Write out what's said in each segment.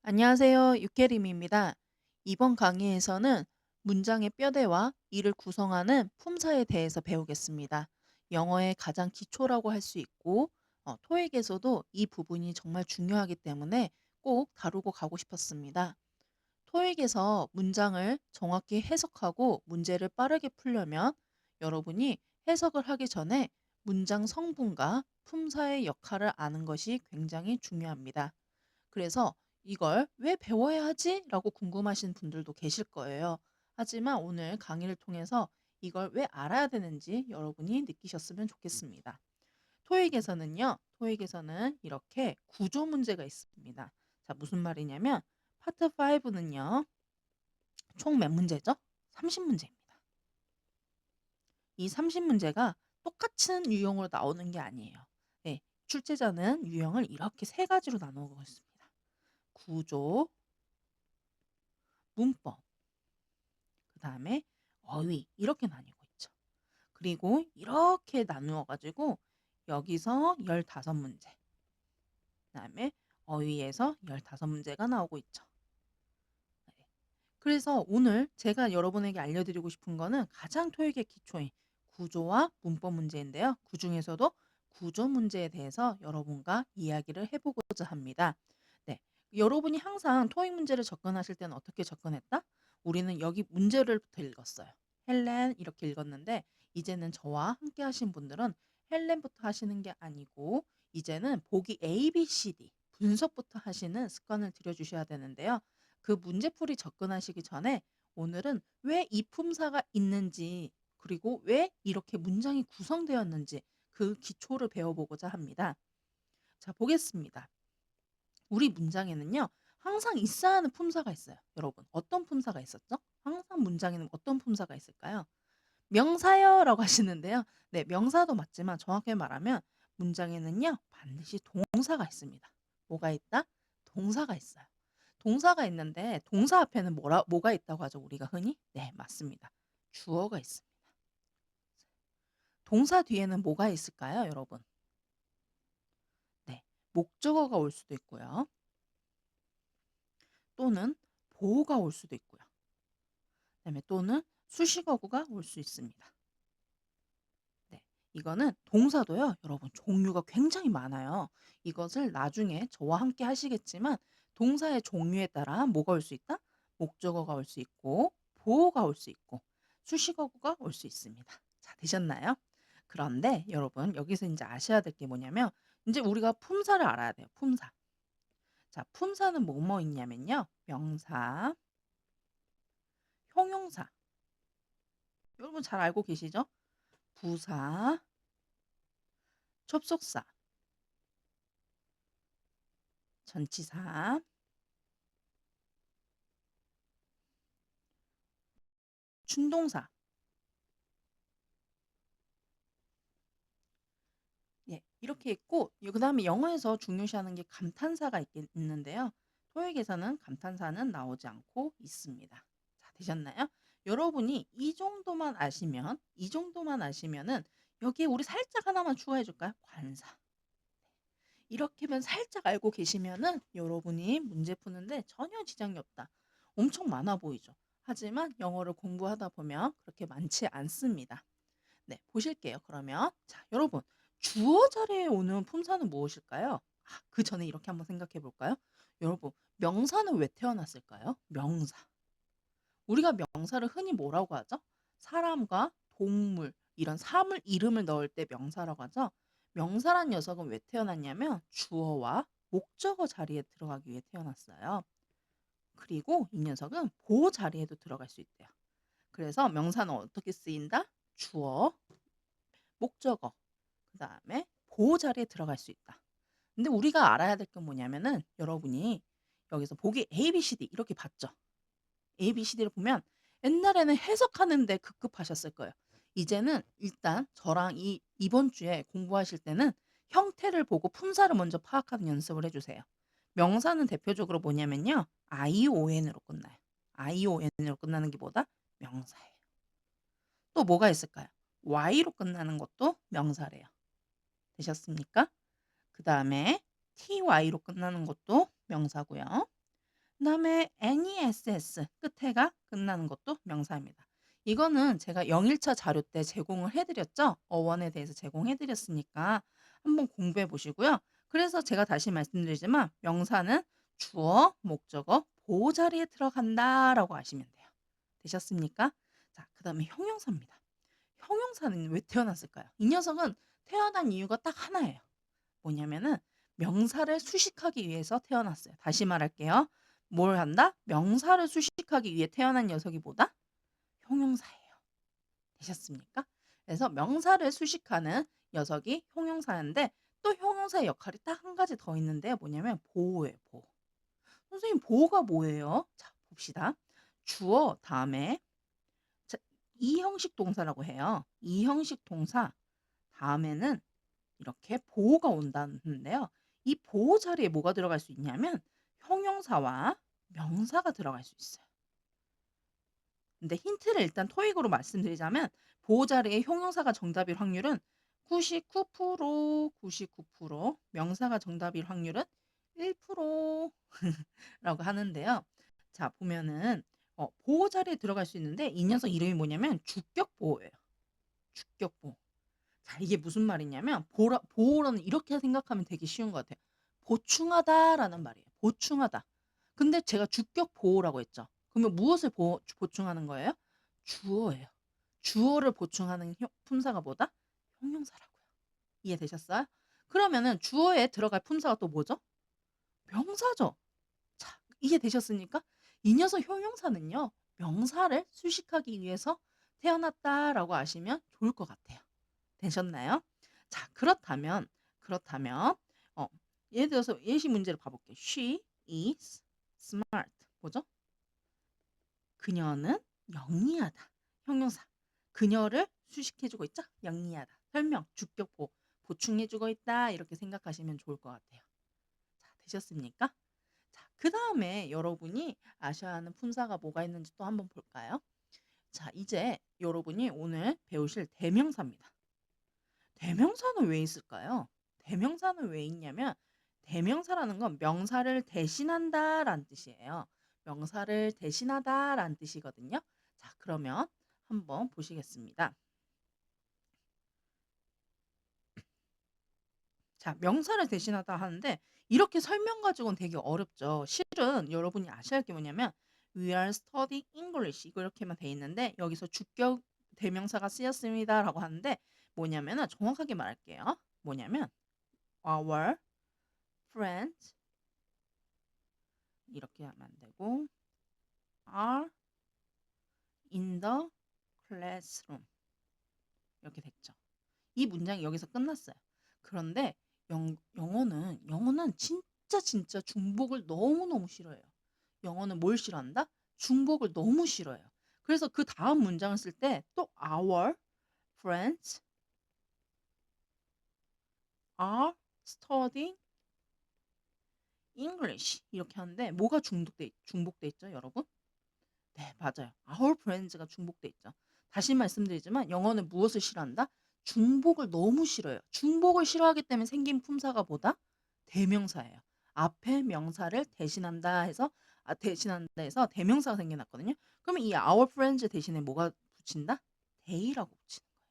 안녕하세요. 유케림입니다. 이번 강의에서는 문장의 뼈대와 이를 구성하는 품사에 대해서 배우겠습니다. 영어의 가장 기초라고 할 수 있고, 토익에서도 이 부분이 정말 중요하기 때문에 꼭 다루고 가고 싶었습니다. 토익에서 문장을 정확히 해석하고 문제를 빠르게 풀려면 여러분이 해석을 하기 전에 문장 성분과 품사의 역할을 아는 것이 굉장히 중요합니다. 그래서 '이걸 왜 배워야 하지?' 라고 궁금하신 분들도 계실 거예요. 하지만 오늘 강의를 통해서 이걸 왜 알아야 되는지 여러분이 느끼셨으면 좋겠습니다. 토익에서는 이렇게 구조 문제가 있습니다. 자, 무슨 말이냐면 파트 5 는요. 총 몇 문제죠? 30 문제입니다. 이 30 문제가 똑같은 유형으로 나오는 게 아니에요. 네. 출제자는 유형을 이렇게 세 가지로 나누고 있습니다. 구조, 문법, 그다음에 어휘 이렇게 나뉘고 있죠. 그리고 이렇게 나누어 가지고 여기서 15 문제, 그다음에 어휘에서 15 문제가 나오고 있죠. 네. 그래서 오늘 제가 여러분에게 알려드리고 싶은 거는 가장 토익의 기초인 구조와 문법 문제인데요. 그중에서도 구조 문제에 대해서 여러분과 이야기를 해보고자 합니다. 네. 여러분이 항상 토익 문제를 접근하실 때는 어떻게 접근했다? 우리는 여기 문제를부터 읽었어요. 헬렌 이렇게 읽었는데 이제는 저와 함께 하신 분들은 헬렌부터 하시는 게 아니고 이제는 보기 A, B, C, D 분석부터 하시는 습관을 들여주셔야 되는데요. 그 문제풀이 접근하시기 전에 오늘은 왜 이 품사가 있는지 그리고 왜 이렇게 문장이 구성되었는지 그 기초를 배워보고자 합니다. 자, 보겠습니다. 우리 문장에는요. 항상 있어야 하는 품사가 있어요. 여러분 어떤 품사가 있었죠? 항상 문장에는 어떤 품사가 있을까요? "명사요."라고 하시는데요. 네, 명사도 맞지만 정확하게 말하면 문장에는요 반드시 동사가 있습니다. 뭐가 있다? 동사가 있어요. 동사가 있는데 동사 앞에는 뭐가 있다고 하죠 우리가 흔히? 네, 맞습니다. 주어가 있습니다. 동사 뒤에는 뭐가 있을까요 여러분? 네. 목적어가 올 수도 있고요. 또는 보어가 올 수도 있고요. 그다음에 또는 수식어구가 올 수 있습니다. 네. 이거는 동사도요, 여러분 종류가 굉장히 많아요. 이것을 나중에 저와 함께 하시겠지만 동사의 종류에 따라 뭐가 올 수 있다? 목적어가 올 수 있고 보어가 올 수 있고 수식어구가 올 수 있습니다. 자, 되셨나요? 그런데 여러분 여기서 이제 아셔야 될 게 뭐냐면 이제 우리가 품사를 알아야 돼요. 품사. 자, 품사는 뭐뭐 있냐면요. 명사, 형용사. 여러분 잘 알고 계시죠? 부사, 접속사, 전치사, 준동사. 예. 이렇게 있고 그다음에 영어에서 중요시하는 게 감탄사가 있는데요. 토익에서는 감탄사는 나오지 않고 있습니다. 자, 되셨나요? 여러분이 이 정도만 아시면은 여기에 우리 살짝 하나만 추가해 줄까요? 관사. 이렇게만 살짝 알고 계시면은 여러분이 문제 푸는데 전혀 지장이 없다. 엄청 많아 보이죠. 하지만 영어를 공부하다 보면 그렇게 많지 않습니다. 네, 보실게요. 그러면 자, 여러분 주어 자리에 오는 품사는 무엇일까요? 그 전에 이렇게 한번 생각해 볼까요? 여러분 명사는 왜 태어났을까요? 명사. 우리가 명사를 흔히 뭐라고 하죠? 사람과 동물 이런 사물 이름을 넣을 때 명사라고 하죠. 명사란 녀석은 왜 태어났냐면 주어와 목적어 자리에 들어가기 위해 태어났어요. 그리고 이 녀석은 보호 자리에도 들어갈 수 있대요. 그래서 명사는 어떻게 쓰인다? 주어, 목적어, 그다음에 보호 자리에 들어갈 수 있다. 근데 우리가 알아야 될 건 뭐냐면은 여러분이 여기서 보기 A, B, C, D 이렇게 봤죠? A, B, C, D를 보면 옛날에는 해석하는 데 급급하셨을 거예요. 이제는 일단 저랑 이번 주에 공부하실 때는 형태를 보고 품사를 먼저 파악하는 연습을 해 주세요. 명사는 대표적으로 뭐냐면요. ION으로 끝나요. ION으로 끝나는 게 뭐다? 명사예요. 또 뭐가 있을까요? Y로 끝나는 것도 명사래요. 되셨습니까? 그다음에 ty로 끝나는 것도 명사고요. 그다음에 NESS 끝에가 끝나는 것도 명사입니다. 이거는 제가 0일차 자료 때 제공을 해 드렸죠. 어원에 대해서 제공해 드렸으니까 한번 공부해 보시고요. 그래서 제가 다시 말씀드리지만 명사는 주어, 목적어, 보호 자리에 들어간다라고 아시면 돼요. 되셨습니까? 자, 그다음에 형용사입니다. 형용사는 왜 태어났을까요? 이 녀석은 태어난 이유가 딱 하나예요. 뭐냐면은 명사를 수식하기 위해서 태어났어요. 다시 말할게요. 뭘 한다? 명사를 수식하기 위해 태어난 녀석이 뭐다? 형용사예요. 되셨습니까? 그래서 명사를 수식하는 녀석이 형용사인데 또 형용사의 역할이 딱 한 가지 더 있는데요. 뭐냐면 보호예요, 보호. 선생님 보호가 뭐예요? 자, 봅시다. 주어 다음에 자, 이형식 동사라고 해요. 이형식 동사 다음에는 이렇게 보호가 온다는데요. 이 보호 자리에 뭐가 들어갈 수 있냐면 형용사와 명사가 들어갈 수 있어요. 근데 힌트를 일단 토익으로 말씀드리자면 보호 자리에 형용사가 정답일 확률은 99%, 99%, 명사가 정답일 확률은 1% 라고 하는데요. 자, 보면은 보호 자리에 들어갈 수 있는데 이 녀석 이름이 뭐냐면 주격 보호예요. 주격 보호. 자, 이게 무슨 말이냐면 보호라는 이렇게 생각하면 되게 쉬운 것 같아요. 보충하다라는 말이에요. 보충하다. 근데 제가 주격 보호라고 했죠. 그러면 무엇을 보충하는 거예요? 주어예요. 주어를 보충하는 품사가 뭐다? 형용사라고요. 이해되셨어요? 그러면은 주어에 들어갈 품사가 또 뭐죠? 명사죠. 자, 이해되셨습니까? 이 녀석 형용사는요. 명사를 수식하기 위해서 태어났다라고 아시면 좋을 것 같아요. 되셨나요? 자, 그렇다면 어 예를 들어서 예시 문제를 봐 볼게요. She is smart. 뭐죠? 그녀는 영리하다. 형용사. 그녀를 수식해 주고 있죠? 영리하다. 설명, 주격 보충해 주고 있다. 이렇게 생각하시면 좋을 것 같아요. 자, 되셨습니까? 자, 그다음에 여러분이 아셔야 하는 품사가 뭐가 있는지 또 한번 볼까요? 자, 이제 여러분이 오늘 배우실 대명사입니다. 대명사는 왜 있을까요? 대명사는 왜 있냐면 대명사라는 건 명사를 대신한다라는 뜻이에요. 명사를 대신하다라는 뜻이거든요. 자, 그러면 한번 보시겠습니다. 자, 명사를 대신하다 하는데 이렇게 설명 가지고는 되게 어렵죠. 실은 여러분이 아셔야 할 게 뭐냐면 We are studying English 이거 이렇게만 돼 있는데 여기서 주격 대명사가 쓰였습니다라고 하는데 뭐냐면은 정확하게 말할게요. 뭐냐면 our friends 이렇게 하면 안 되고 are in the classroom 이렇게 됐죠. 이 문장이 여기서 끝났어요. 그런데 영어는 진짜 중복을 너무너무 싫어해요. 영어는 뭘 싫어한다? 중복을 너무 싫어해요. 그래서 그 다음 문장을 쓸 때 또 our friends are studying English 이렇게 하는데 뭐가 중복돼 있죠, 여러분? 네, 맞아요. our friends가 중복돼 있죠. 다시 말씀드리지만 영어는 무엇을 싫어한다? 중복을 너무 싫어해요. 중복을 싫어하기 때문에 생긴 품사가 뭐다? 대명사예요. 앞에 명사를 대신한다 해서 대명사가 생겨났거든요. 그러면 이 our friends 대신에 뭐가 붙인다? they라고 붙이는 거예요.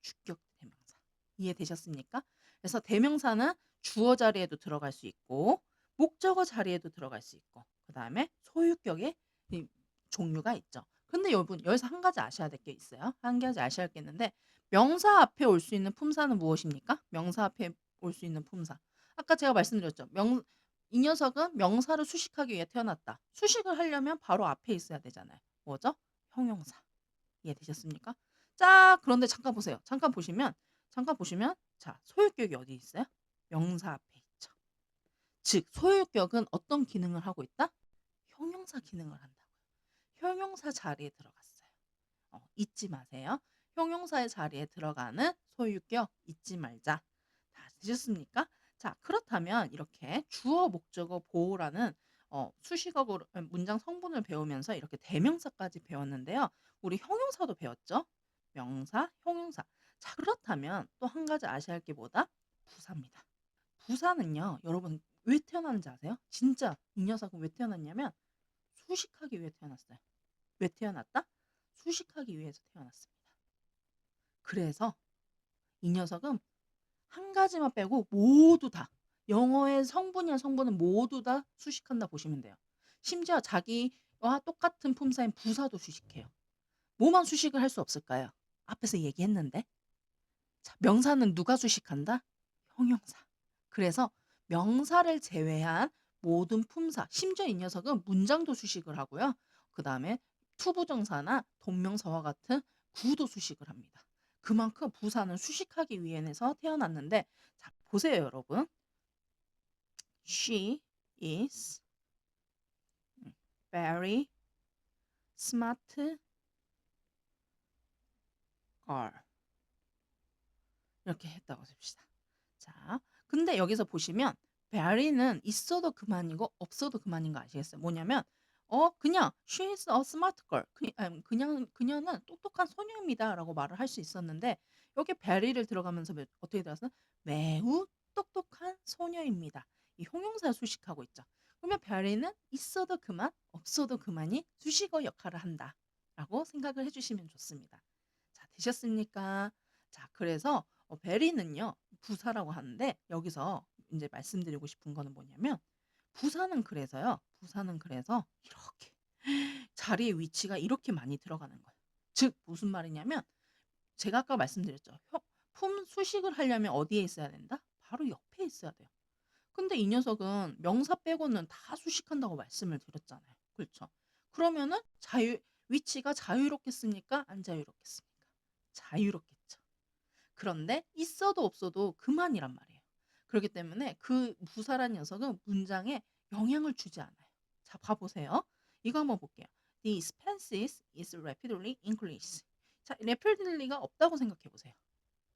주격 대명사. 이해되셨습니까? 그래서 대명사는 주어 자리에도 들어갈 수 있고 목적어 자리에도 들어갈 수 있고 그다음에 소유격의 이 종류가 있죠. 근데 여러분 여기서 한 가지 아셔야 될 게 있어요. 한 가지 아셔야 할 게 있는데 명사 앞에 올 수 있는 품사는 무엇입니까? 명사 앞에 올 수 있는 품사. 아까 제가 말씀드렸죠. 이 녀석은 명사를 수식하기 위해 태어났다. 수식을 하려면 바로 앞에 있어야 되잖아요. 뭐죠? 형용사. 이해되셨습니까? 자, 그런데 잠깐 보시면 자, 소유격이 어디 있어요? 명사 앞에 있죠. 즉, 소유격은 어떤 기능을 하고 있다? 형용사 기능을 한다고요. 형용사 자리에 들어갔어요. 잊지 마세요. 형용사의 자리에 들어가는 소유격 잊지 말자. 다 되셨습니까? 자, 그렇다면 이렇게 주어, 목적어, 보호라는 수식어로 문장 성분을 배우면서 이렇게 대명사까지 배웠는데요. 우리 형용사도 배웠죠? 명사, 형용사. 자, 그렇다면 또 한 가지 아셔야 할 게 뭐다? 부사입니다. 부사는요, 여러분 왜 태어났는지 아세요? 진짜 이 녀석은 왜 태어났냐면 수식하기 위해 태어났어요. 왜 태어났다? 수식하기 위해서 태어났습니다. 그래서 이 녀석은 한 가지만 빼고 모두 다 영어의 성분이야 성분은 모두 다 수식한다 보시면 돼요. 심지어 자기와 똑같은 품사인 부사도 수식해요. 뭐만 수식을 할 수 없을까요? 앞에서 얘기했는데. 자, 명사는 누가 수식한다? 형용사. 그래서 명사를 제외한 모든 품사, 심지어 이 녀석은 문장도 수식을 하고요. 그 다음에 투부정사나 동명사와 같은 구도 수식을 합니다. 그만큼 부사는 수식하기 위해서 태어났는데, 자, 보세요, 여러분. She is very smart girl. 이렇게 했다고 씁시다. 자, 근데 여기서 보시면 very는 있어도 그만이고 없어도 그만인 거 아시겠어요? 뭐냐면 그냥 she is a smart girl. 그냥 그녀는 똑똑한 소녀입니다라고 말을 할 수 있었는데 여기 very를 들어가면서 어떻게 들었어? 매우 똑똑한 소녀입니다. 이 형용사 수식하고 있죠. 그러면 very는 있어도 그만, 없어도 그만이 수식어 역할을 한다라고 생각을 해주시면 좋습니다. 자, 되셨습니까? 자, 그래서 베리는요 부사라고 하는데 여기서 이제 말씀드리고 싶은 거는 뭐냐면 부사는 그래서 이렇게 자리의 위치가 이렇게 많이 들어가는 거예요. 즉 무슨 말이냐면 제가 아까 말씀드렸죠. 품 수식을 하려면 어디에 있어야 된다? 바로 옆에 있어야 돼요. 근데 이 녀석은 명사 빼고는 다 수식한다고 말씀을 드렸잖아요. 그렇죠? 그러면은 위치가 자유롭겠습니까? 안 자유롭겠습니까? 자유롭겠죠. 그런데 있어도 없어도 그만이란 말이에요. 그렇기 때문에 그 부사란 녀석은 문장에 영향을 주지 않아요. 자, 봐보세요. 이거 한번 볼게요. The expenses is rapidly increase. 자, rapidly가 없다고 생각해 보세요.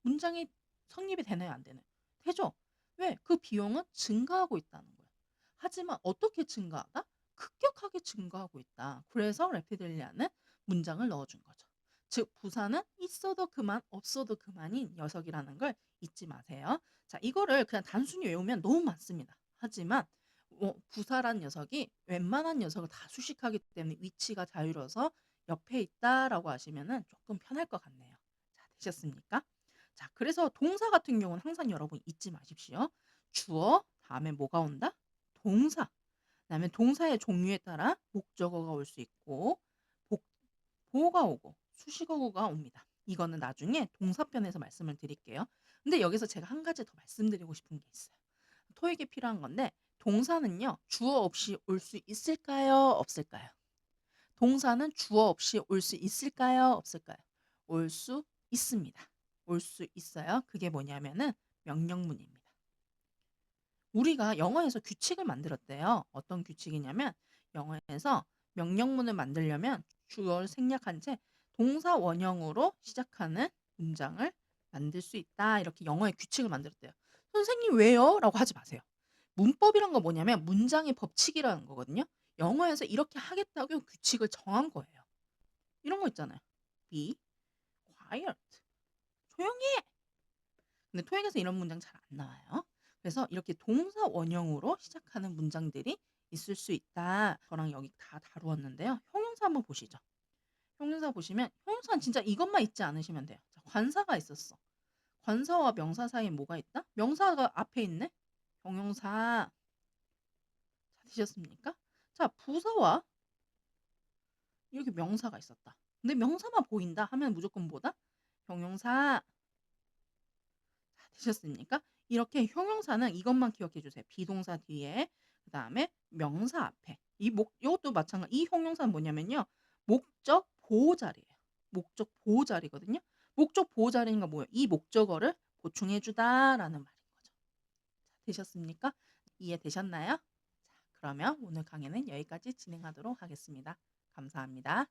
문장이 성립이 되나요, 안 되나요? 되죠? 왜? 그 비용은 증가하고 있다는 거예요. 하지만 어떻게 증가하다? 급격하게 증가하고 있다. 그래서 rapidly라는 문장을 넣어준 거죠. 즉 부사는 있어도 그만 없어도 그만인 녀석이라는 걸 잊지 마세요. 자, 이거를 그냥 단순히 외우면 너무 많습니다. 하지만 부사란 녀석이 웬만한 녀석을 다 수식하기 때문에 위치가 자유로워서 옆에 있다라고 하시면 조금 편할 것 같네요. 자, 되셨습니까? 자, 그래서 동사 같은 경우는 항상 여러분 잊지 마십시오. 주어 다음에 뭐가 온다? 동사. 그다음에 동사의 종류에 따라 목적어가 올 수 있고 보어가 오고 수식어가 옵니다. 이거는 나중에 동사편에서 말씀을 드릴게요. 근데 여기서 제가 한 가지 더 말씀드리고 싶은 게 있어요. 토익에 필요한 건데 동사는요. 주어 없이 올 수 있을까요? 없을까요? 동사는 주어 없이 올 수 있을까요? 없을까요? 올 수 있습니다. 올 수 있어요. 그게 뭐냐면은 명령문입니다. 우리가 영어에서 규칙을 만들었대요. 어떤 규칙이냐면 영어에서 명령문을 만들려면 주어를 생략한 채 동사 원형으로 시작하는 문장을 만들 수 있다. 이렇게 영어의 규칙을 만들었대요. 선생님 왜요? 라고 하지 마세요. 문법이란 건 뭐냐면 문장의 법칙이라는 거거든요. 영어에서 이렇게 하겠다고 규칙을 정한 거예요. 이런 거 있잖아요. Be quiet. 조용히 해. 근데 토익에서 이런 문장 잘 안 나와요. 그래서 이렇게 동사 원형으로 시작하는 문장들이 있을 수 있다. 저랑 여기 다 다루었는데요. 형용사 한번 보시죠. 형용사 보시면 형용사는 진짜 이것만 잊지 않으시면 돼요. 자, 관사가 있었어. 관사와 명사 사이에 뭐가 있다? 명사가 앞에 있네. 형용사. 자, 되셨습니까? 자, 부사와 이렇게 명사가 있었다. 근데 명사만 보인다 하면 무조건 뭐다? 형용사. 자, 되셨습니까? 이렇게 형용사는 이것만 기억해 주세요. 비동사 뒤에 그다음에 명사 앞에. 이것도 마찬가지. 이 형용사는 뭐냐면요. 목적 보호 자리예요. 목적 보호 자리거든요. 목적 보호 자리가 뭐예요? 이 목적어를 보충해 주다라는 말인 거죠. 자, 되셨습니까? 이해되셨나요? 자, 그러면 오늘 강의는 여기까지 진행하도록 하겠습니다. 감사합니다.